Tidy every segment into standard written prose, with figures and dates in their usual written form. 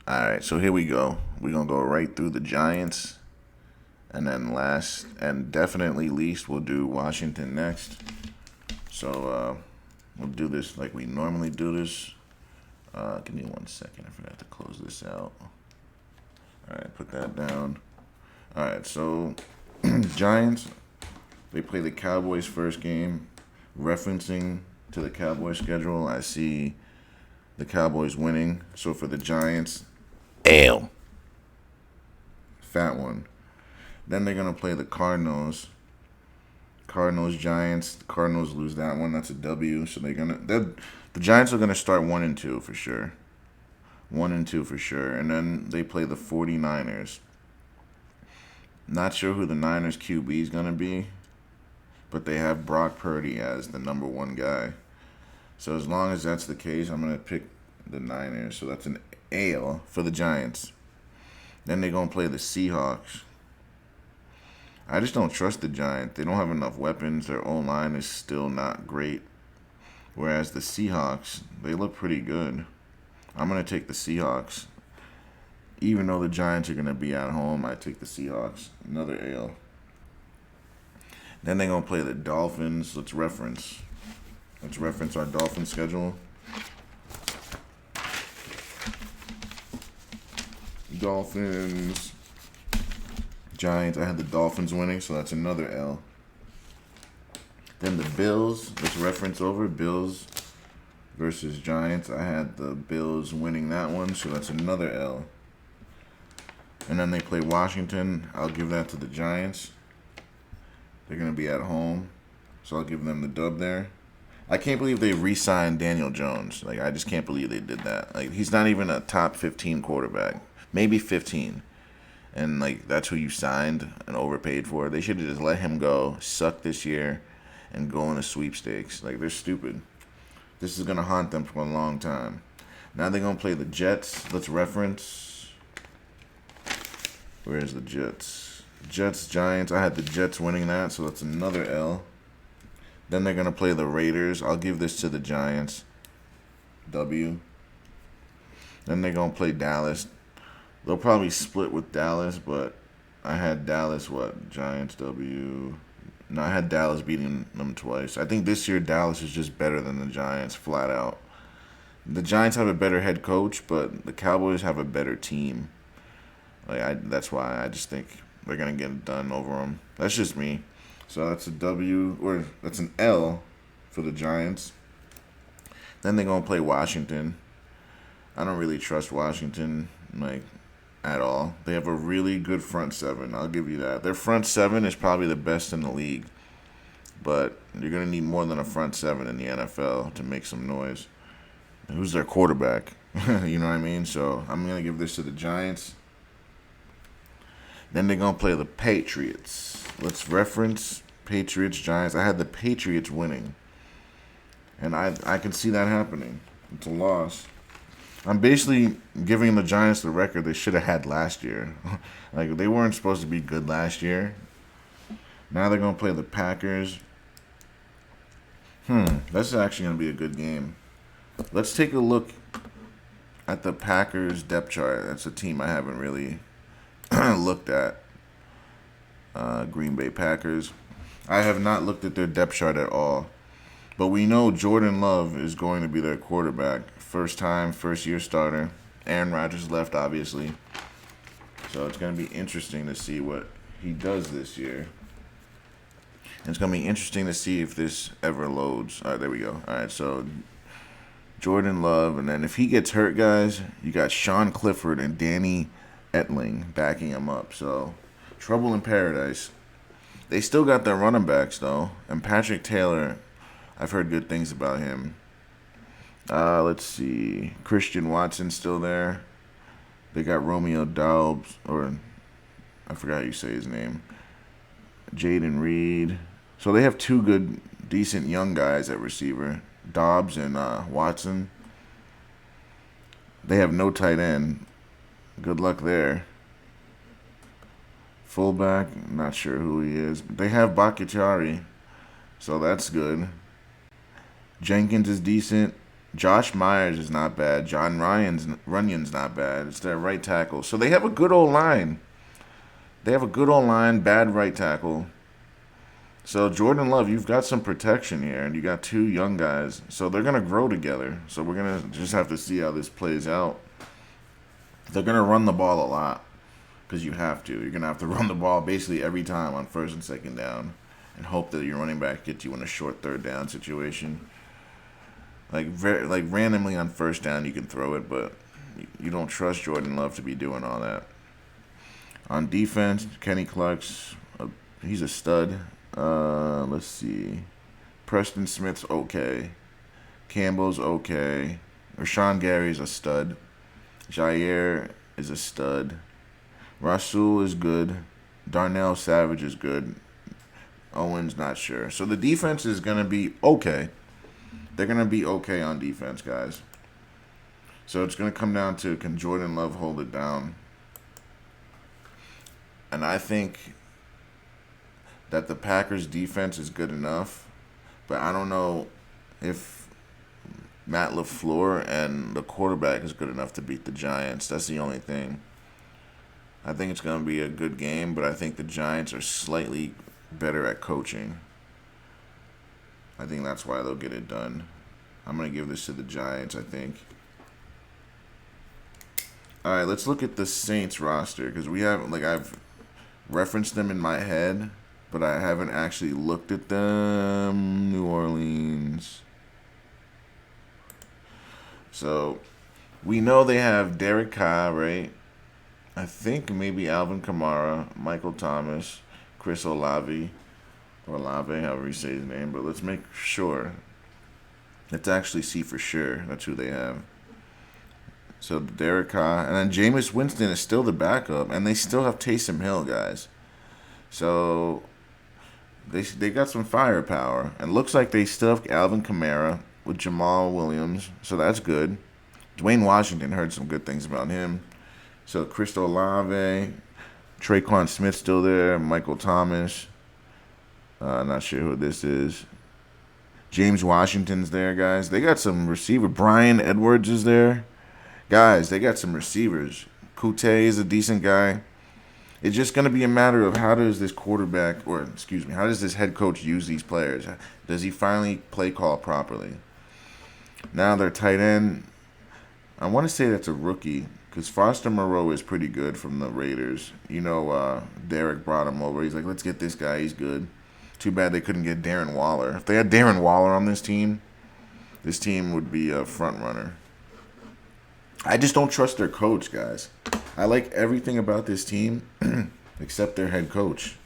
All right, so here we go. We're going to go right through the Giants. And then last and definitely least, we'll do Washington next. So we'll do this like we normally do this. Give me 1 second. I forgot to close this out. All right, put that down. All right, so Giants, they play the Cowboys first game. Referencing to the Cowboys schedule, I see the Cowboys winning. So for the Giants, ale, fat one. Then they're gonna play the Cardinals. Cardinals Giants. The Cardinals lose that one. That's a W. So the Giants are gonna start 1-2 for sure. 1-2 for sure. And then they play the 49ers. Not sure who the Niners QB is gonna be, but they have Brock Purdy as the number one guy. So as long as that's the case, I'm gonna pick the Niners. So that's an ale for the Giants. Then they're gonna play the Seahawks. I just don't trust the Giants. They don't have enough weapons. Their O line is still not great. Whereas the Seahawks, they look pretty good. I'm gonna take the Seahawks. Even though the Giants are gonna be at home, I take the Seahawks. Another ale. Then they're gonna play the Dolphins. Let's reference our Dolphin schedule. Dolphins, Giants. I had the Dolphins winning, so that's another L. Then the Bills. Let's reference over Bills versus Giants. I had the Bills winning that one, so that's another L. And then they play Washington. I'll give that to the Giants. They're gonna be at home, so I'll give them the dub there. I can't believe they re-signed Daniel Jones. Like, I just can't believe they did that. Like, he's not even a top 15 quarterback. Maybe 15. And, like, that's who you signed and overpaid for. They should have just let him go, suck this year, and go in a sweepstakes. Like, they're stupid. This is going to haunt them for a long time. Now they're going to play the Jets. Let's reference. Where's the Jets? Jets, Giants. I had the Jets winning that, so that's another L. Then they're going to play the Raiders. I'll give this to the Giants. W. Then they're going to play Dallas. They'll probably split with Dallas, but I had Dallas, Giants, W. No, I had Dallas beating them twice. I think this year Dallas is just better than the Giants, flat out. The Giants have a better head coach, but the Cowboys have a better team. That's why I just think they're going to get it done over them. That's just me. So that's a W, or that's an L for the Giants. Then they're going to play Washington. I don't really trust Washington, at all. They have a really good front seven. I'll give you that. Their front seven is probably the best in the league. But you're going to need more than a front seven in the NFL to make some noise. Who's their quarterback? You know what I mean? So I'm going to give this to the Giants. Then they're going to play the Patriots. Let's reference Patriots, Giants. I had the Patriots winning. And I can see that happening. It's a loss. I'm basically giving the Giants the record they should have had last year. Like, they weren't supposed to be good last year. Now they're going to play the Packers. That's actually going to be a good game. Let's take a look at the Packers depth chart. That's a team I haven't really looked at. Green Bay Packers. I have not looked at their depth chart at all. But we know Jordan Love is going to be their quarterback. First time, first year starter. Aaron Rodgers left, obviously. So it's going to be interesting to see what he does this year. And it's going to be interesting to see if this ever loads. All right, there we go. All right, so Jordan Love. And then if he gets hurt, guys, you got Sean Clifford and Danny Etling backing him up. So trouble in paradise. They still got their running backs, though. And Patrick Taylor, I've heard good things about him. Let's see. Christian Watson still there. They got Romeo Doubs, or I forgot how you say his name. Jaden Reed. So they have two good, decent young guys at receiver. Dobbs and Watson. They have no tight end. Good luck there. Fullback, not sure who he is. They have Bakhtiari, so that's good. Jenkins is decent. Josh Myers is not bad. John Runyon's not bad. It's their right tackle. So they have a good old line. They have a good old line, bad right tackle. So Jordan Love, you've got some protection here, and you got two young guys. So they're gonna grow together. So we're gonna just have to see how this plays out. They're gonna run the ball a lot because you have to. You're gonna have to run the ball basically every time on first and second down, and hope that your running back gets you in a short third down situation. Like randomly on first down you can throw it, but you don't trust Jordan Love to be doing all that. On defense, Kenny Clark's he's a stud. Let's see. Preston Smith's okay. Campbell's okay. Rashawn Gary's a stud. Jair is a stud. Rasul is good. Darnell Savage is good. Owens not sure. So the defense is gonna be okay. They're gonna be okay on defense, guys. So it's gonna come down to, can Jordan Love hold it down? And I think that the Packers defense is good enough, but I don't know if Matt LaFleur and the quarterback is good enough to beat the Giants. That's the only thing. I think it's going to be a good game, but I think the Giants are slightly better at coaching. I think that's why they'll get it done. I'm going to give this to the Giants, I think. All right, let's look at the Saints roster, because I've referenced them in my head, but I haven't actually looked at them. New Orleans. So we know they have Derek Carr, right? I think maybe Alvin Kamara, Michael Thomas, Chris Olave, or Olave, however you say his name, but let's make sure. Let's actually see for sure. That's who they have. So Derek Carr, and then Jameis Winston is still the backup, and they still have Taysom Hill, guys. So they got some firepower, and looks like they still have Alvin Kamara with Jamal Williams, so that's good. Dwayne Washington, heard some good things about him. So Chris Olave, Traquan Smith still there, Michael Thomas. Not sure who this is. James Washington's there, guys. They got some receiver. Brian Edwards is there. Guys, they got some receivers. Kute is a decent guy. It's just going to be a matter of how does this how does this head coach use these players? Does he finally play call properly? Now their tight end, I want to say that's a rookie, because Foster Moreau is pretty good from the Raiders. Derek brought him over. He's like, let's get this guy. He's good. Too bad they couldn't get Darren Waller. If they had Darren Waller on this team would be a front runner. I just don't trust their coach, guys. I like everything about this team except their head coach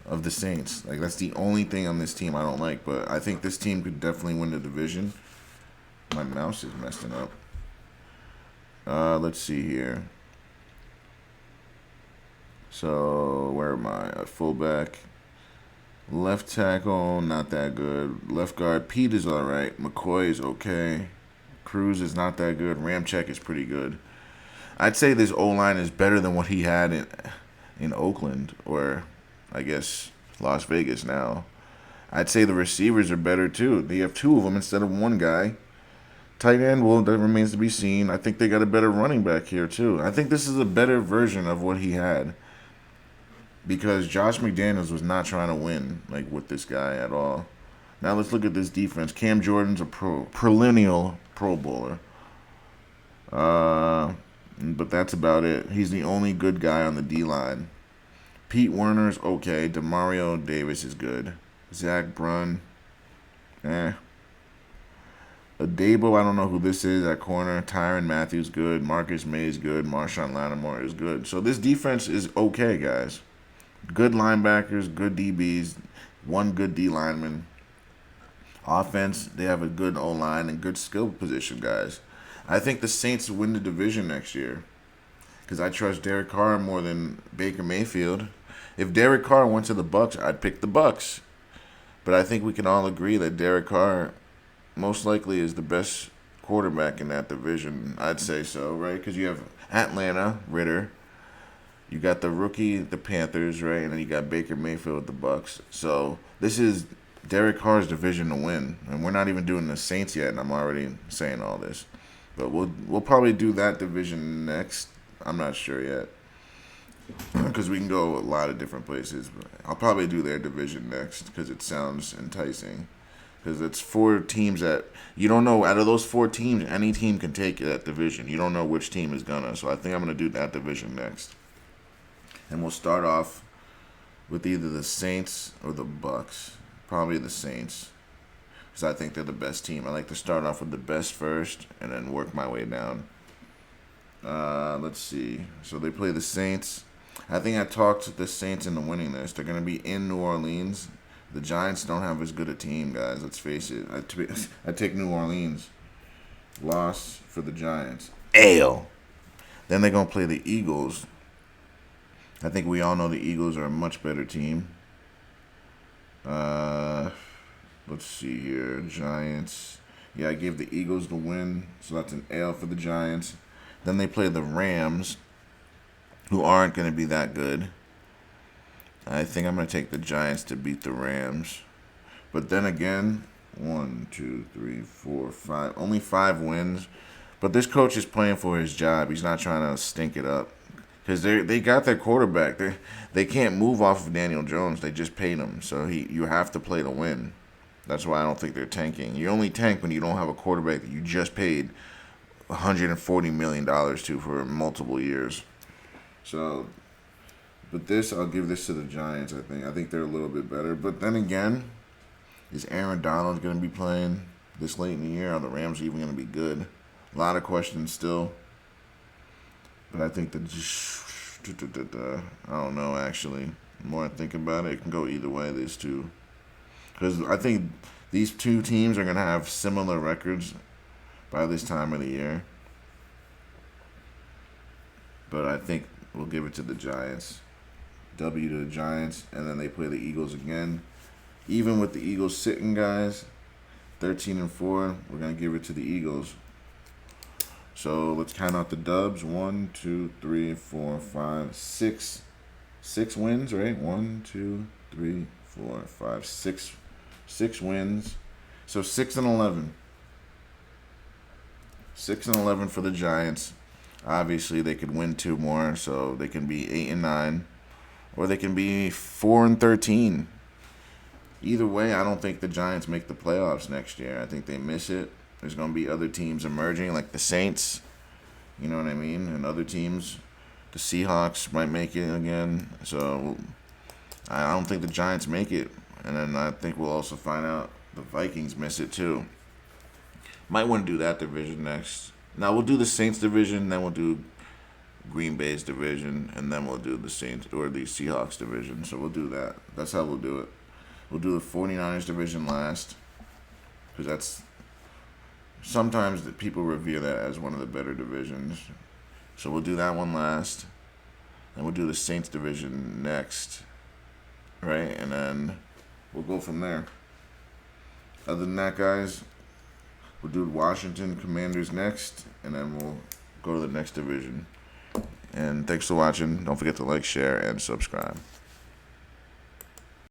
of the Saints. Like, that's the only thing on this team I don't like. But I think this team could definitely win the division. My mouse is messing up. Let's see here. So, where am I? At fullback. Left tackle, not that good. Left guard, Pete is all right. McCoy is okay. Cruz is not that good. Ramczyk is pretty good. I'd say this O-line is better than what he had in Oakland, or I guess Las Vegas now. I'd say the receivers are better too. They have two of them instead of one guy. Tight end, well, that remains to be seen. I think they got a better running back here too. I think this is a better version of what he had, because Josh McDaniels was not trying to win with this guy at all. Now let's look at this defense. Cam Jordan's a perennial Pro Bowler. But that's about it. He's the only good guy on the D-line. Pete Werner's okay. Demario Davis is good. Zach Brunn, Adebo, I don't know who this is at corner. Tyrann Mathieu good. Marcus May is good. Marshawn Lattimore is good. So this defense is okay, guys. Good linebackers, good DBs, one good D lineman. Offense, they have a good O-line and good skill position, guys. I think the Saints win the division next year, because I trust Derek Carr more than Baker Mayfield. If Derek Carr went to the Bucs, I'd pick the Bucs. But I think we can all agree that Derek Carr most likely is the best quarterback in that division. I'd say so, right? Because you have Atlanta, Ritter. You got the rookie, the Panthers, right? And then you got Baker Mayfield with the Bucs. So this is Derek Carr's division to win, and we're not even doing the Saints yet, and I'm already saying all this. But we'll probably do that division next. I'm not sure yet because we can go a lot of different places. But I'll probably do their division next because it sounds enticing. Because it's 4 teams that you don't know. Out of those 4 teams, any team can take that division. You don't know which team is gonna. So I think I'm gonna do that division next. And we'll start off with either the Saints or the Bucks. Probably the Saints, because I think they're the best team. I like to start off with the best first and then work my way down. Let's see. So they play the Saints. I think I talked the Saints into winning this. They're gonna be in New Orleans. The Giants don't have as good a team, guys. Let's face it. I take New Orleans. Loss for the Giants. Ale. Then they're going to play the Eagles. I think we all know the Eagles are a much better team. Let's see here. Giants. Yeah, I gave the Eagles the win. So that's an Ale for the Giants. Then they play the Rams, who aren't going to be that good. I think I'm going to take the Giants to beat the Rams. But then again, 1, 2, 3, 4, 5. Only 5 wins. But this coach is playing for his job. He's not trying to stink it up. Because they got their quarterback. They can't move off of Daniel Jones. They just paid him. So you have to play to win. That's why I don't think they're tanking. You only tank when you don't have a quarterback that you just paid $140 million to for multiple years. So... But I'll give this to the Giants, I think. I think they're a little bit better. But then again, is Aaron Donald going to be playing this late in the year? Are the Rams even going to be good? A lot of questions still. But I think I don't know, actually. The more I think about it, it can go either way, these two. Because I think these 2 teams are going to have similar records by this time of the year. But I think we'll give it to the Giants. W to the Giants, and then they play the Eagles again. Even with the Eagles sitting, guys, 13-4, we're going to give it to the Eagles. So let's count out the dubs. 1, 2, 3, 4, 5, 6. 6 wins, right? 1, 2, 3, 4, 5, 6. 6 wins. So 6-11. 6-11 for the Giants. Obviously, they could win 2 more, so they can be 8-9. Or they can be 4-13. Either way, I don't think the Giants make the playoffs next year. I think they miss it. There's going to be other teams emerging, like the Saints. You know what I mean? And other teams. The Seahawks might make it again. So I don't think the Giants make it. And then I think we'll also find out the Vikings miss it too. Might want to do that division next. Now we'll do the Saints division, then we'll do Green Bay's division, and then we'll do the Saints or the Seahawks division. So we'll do that. That's how we'll do it. We'll do the 49ers division last, because that's sometimes the people revere that as one of the better divisions. So we'll do that one last, and we'll do the Saints division next, right? And then we'll go from there. Other than that, guys, we'll do Washington Commanders next, and then we'll go to the next division. And thanks for watching. Don't forget to like, share, and subscribe.